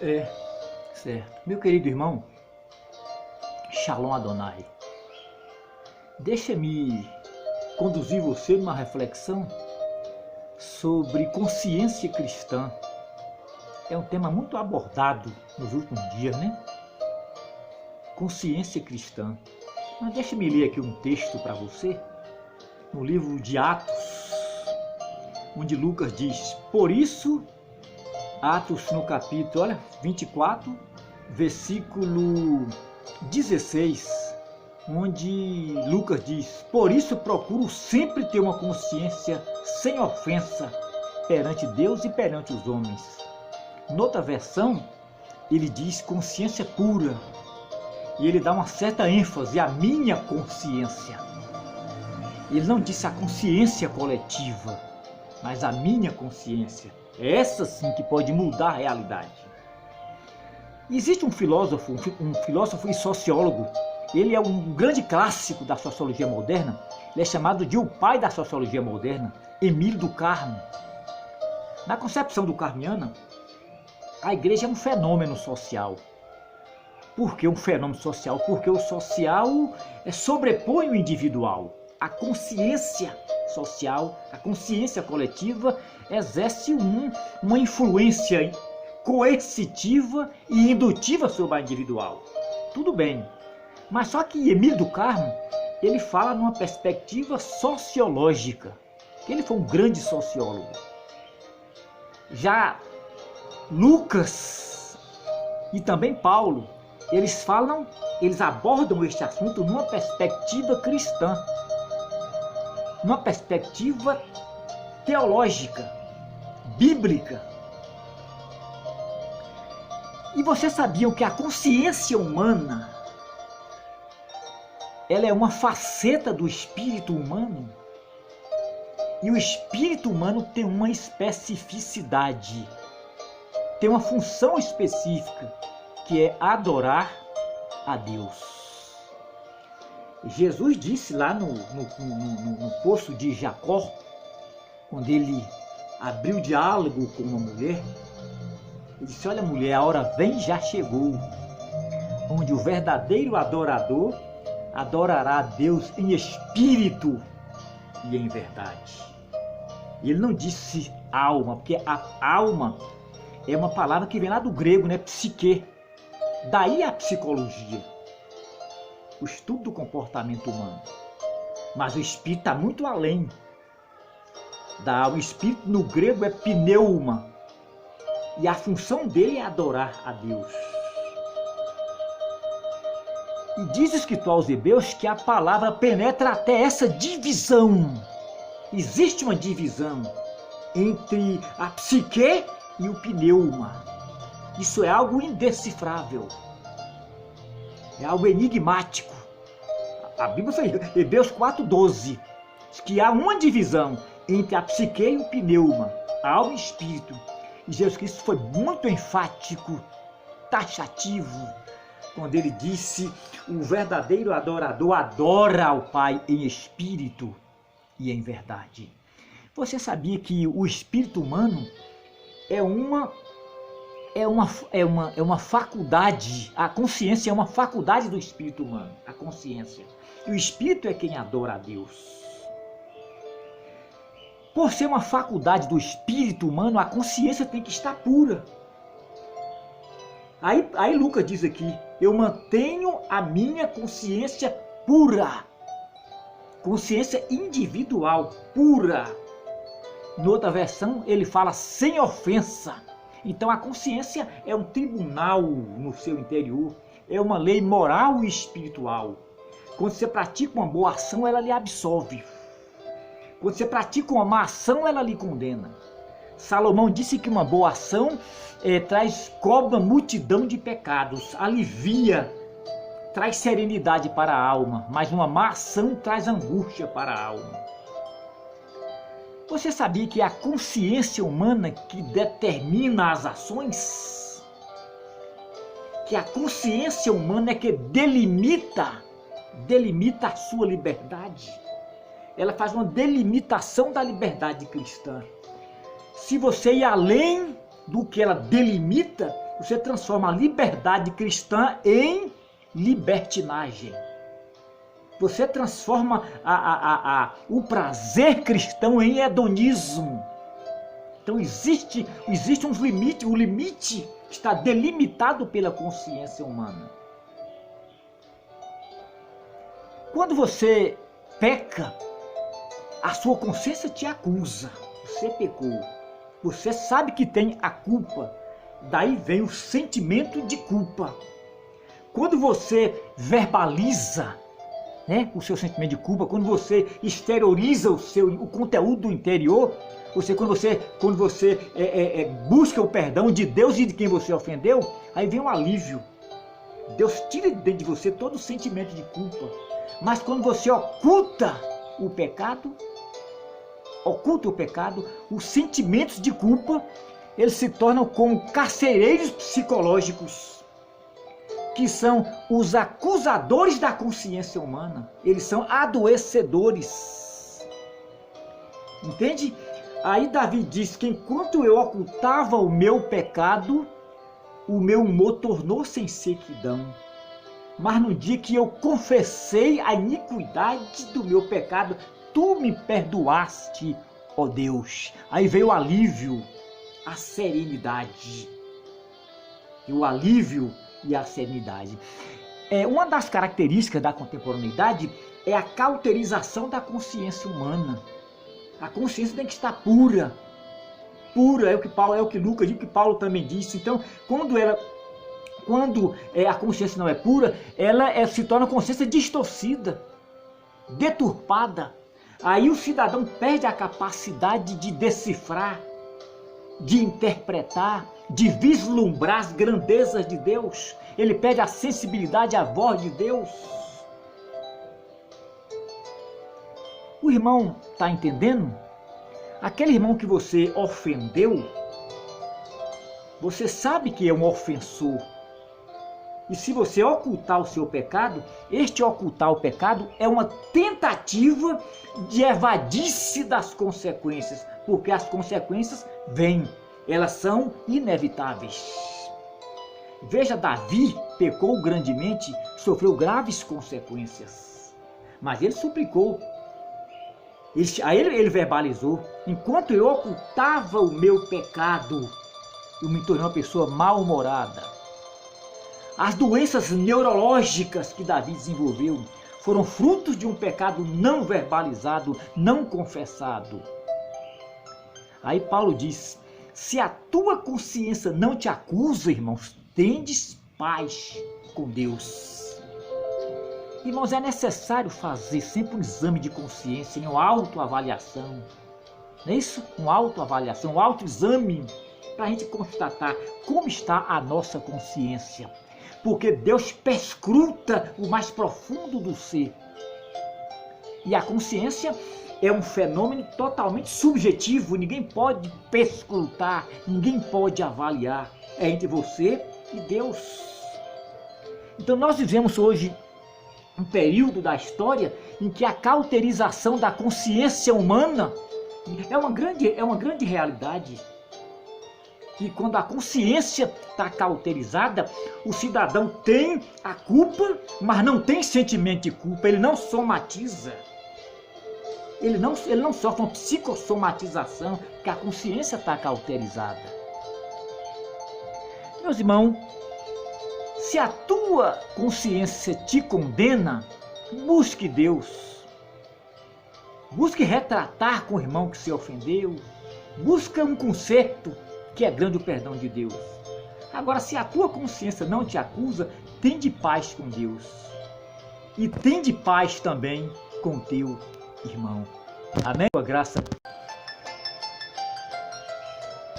É, certo. Meu querido irmão, Shalom Adonai, deixa-me conduzir você numa reflexão sobre consciência cristã. É um tema muito abordado nos últimos dias, né? Consciência cristã. Mas deixa-me ler aqui um texto para você, no livro de Atos, onde Lucas diz: por isso, Atos no capítulo 24, versículo 16, onde Lucas diz: por isso procuro sempre ter uma consciência sem ofensa perante Deus e perante os homens. Noutra versão, ele diz consciência pura, e ele dá uma certa ênfase à minha consciência. Ele não disse a consciência coletiva, mas a minha consciência. É essa sim que pode mudar a realidade. Existe um filósofo e sociólogo. Ele é um grande clássico da sociologia moderna. Ele é chamado de o pai da sociologia moderna, Emílio Durkheim. Na concepção durkheimiana, a igreja é um fenômeno social. Por que um fenômeno social? Porque o social sobrepõe o individual. A consciência social, a consciência coletiva exerce uma influência coercitiva e indutiva sobre a individual. Tudo bem, mas só que Emílio Durkheim, ele fala numa perspectiva sociológica. Ele foi um grande sociólogo. Já Lucas e também Paulo, eles abordam este assunto numa perspectiva cristã, numa perspectiva teológica, bíblica. E vocês sabiam que a consciência humana, ela é uma faceta do espírito humano? E o espírito humano tem uma especificidade, tem uma função específica, que é adorar a Deus. Jesus disse lá no poço de Jacó, quando ele abriu diálogo com uma mulher, ele disse: olha mulher, a hora vem, já chegou, onde o verdadeiro adorador adorará a Deus em espírito e em verdade. E ele não disse alma, porque a alma é uma palavra que vem lá do grego, né? Psique. Daí a psicologia, o estudo do comportamento humano. Mas o espírito está muito além da alma. O espírito no grego é pneuma. E a função dele é adorar a Deus. E diz o escritor aos Hebreus que a palavra penetra até essa divisão. Existe uma divisão entre a psique e o pneuma. Isso é algo indecifrável. É algo enigmático. A Bíblia fala, Hebreus 4,12, que há uma divisão entre a psique e o pneuma, a alma e o espírito. E Jesus Cristo foi muito enfático, taxativo, quando ele disse: o verdadeiro adorador adora ao Pai em espírito e em verdade. Você sabia que o espírito humano é uma faculdade, a consciência é uma faculdade do espírito humano, a consciência. E o espírito é quem adora a Deus. Por ser uma faculdade do espírito humano, a consciência tem que estar pura. Aí Lucas diz aqui: eu mantenho a minha consciência pura. Consciência individual, pura. Em outra versão, ele fala sem ofensa. Então a consciência é um tribunal no seu interior, é uma lei moral e espiritual. Quando você pratica uma boa ação, ela lhe absolve. Quando você pratica uma má ação, ela lhe condena. Salomão disse que uma boa ação cobra multidão de pecados, alivia, traz serenidade para a alma, mas uma má ação traz angústia para a alma. Você sabia que é a consciência humana que determina as ações? Que a consciência humana é que delimita a sua liberdade. Ela faz uma delimitação da liberdade cristã. Se você ir além do que ela delimita, Você transforma a liberdade cristã em libertinagem. Você transforma o prazer cristão em hedonismo. Então existe uns limites, o limite está delimitado pela consciência humana. Quando você peca, a sua consciência te acusa. Você pecou. Você sabe que tem a culpa. Daí vem o sentimento de culpa. Quando você verbaliza, né, o seu sentimento de culpa, quando você exterioriza o conteúdo interior, quando você busca o perdão de Deus e de quem você ofendeu, aí vem um alívio. Deus tira de dentro de você todo o sentimento de culpa. Mas quando você oculta o pecado, os sentimentos de culpa, eles se tornam como carcereiros psicológicos, que são os acusadores da consciência humana. Eles são adoecedores. Entende? Aí Davi diz que enquanto eu ocultava o meu pecado, o meu humor tornou-se em sequidão. Mas no dia que eu confessei a iniquidade do meu pecado, tu me perdoaste, ó Deus. Aí veio o alívio, a serenidade. E o alívio e a serenidade. Uma das características da contemporaneidade é a cauterização da consciência humana. A consciência tem que estar pura. Pura é o que Lucas diz, o que Paulo também disse. Então, quando a consciência não é pura, ela se torna consciência distorcida, deturpada. Aí o cidadão perde a capacidade de decifrar, de interpretar, de vislumbrar as grandezas de Deus. Ele perde a sensibilidade à voz de Deus. O irmão está entendendo? Aquele irmão que você ofendeu, você sabe que é um ofensor. E se você ocultar o seu pecado, este ocultar o pecado é uma tentativa de evadir-se das consequências, porque as consequências vêm, elas são inevitáveis. Veja, Davi pecou grandemente, sofreu graves consequências, mas ele suplicou. Aí ele verbalizou: enquanto eu ocultava o meu pecado, eu me tornei uma pessoa mal-humorada. As doenças neurológicas que Davi desenvolveu foram frutos de um pecado não verbalizado, não confessado. Aí Paulo diz: se a tua consciência não te acusa, irmãos, tendes paz com Deus. Irmãos, é necessário fazer sempre um exame de consciência, uma autoavaliação. Não é isso? Uma autoavaliação, um autoexame, para a gente constatar como está a nossa consciência. Porque Deus perscruta o mais profundo do ser. E a consciência é um fenômeno totalmente subjetivo, ninguém pode perscrutar, ninguém pode avaliar. É entre você e Deus. Então nós vivemos hoje um período da história em que a cauterização da consciência humana é uma grande realidade. E quando a consciência está cauterizada, o cidadão tem a culpa, mas não tem sentimento de culpa, ele não somatiza. Ele não sofre uma psicossomatização, porque a consciência está cauterizada. Meus irmãos, se a tua consciência te condena, busque Deus. Busque retratar com o irmão que se ofendeu. Busque um conserto, que é grande o perdão de Deus. Agora, se a tua consciência não te acusa, tende paz com Deus. E tende paz também com teu irmão. Amém? Com a graça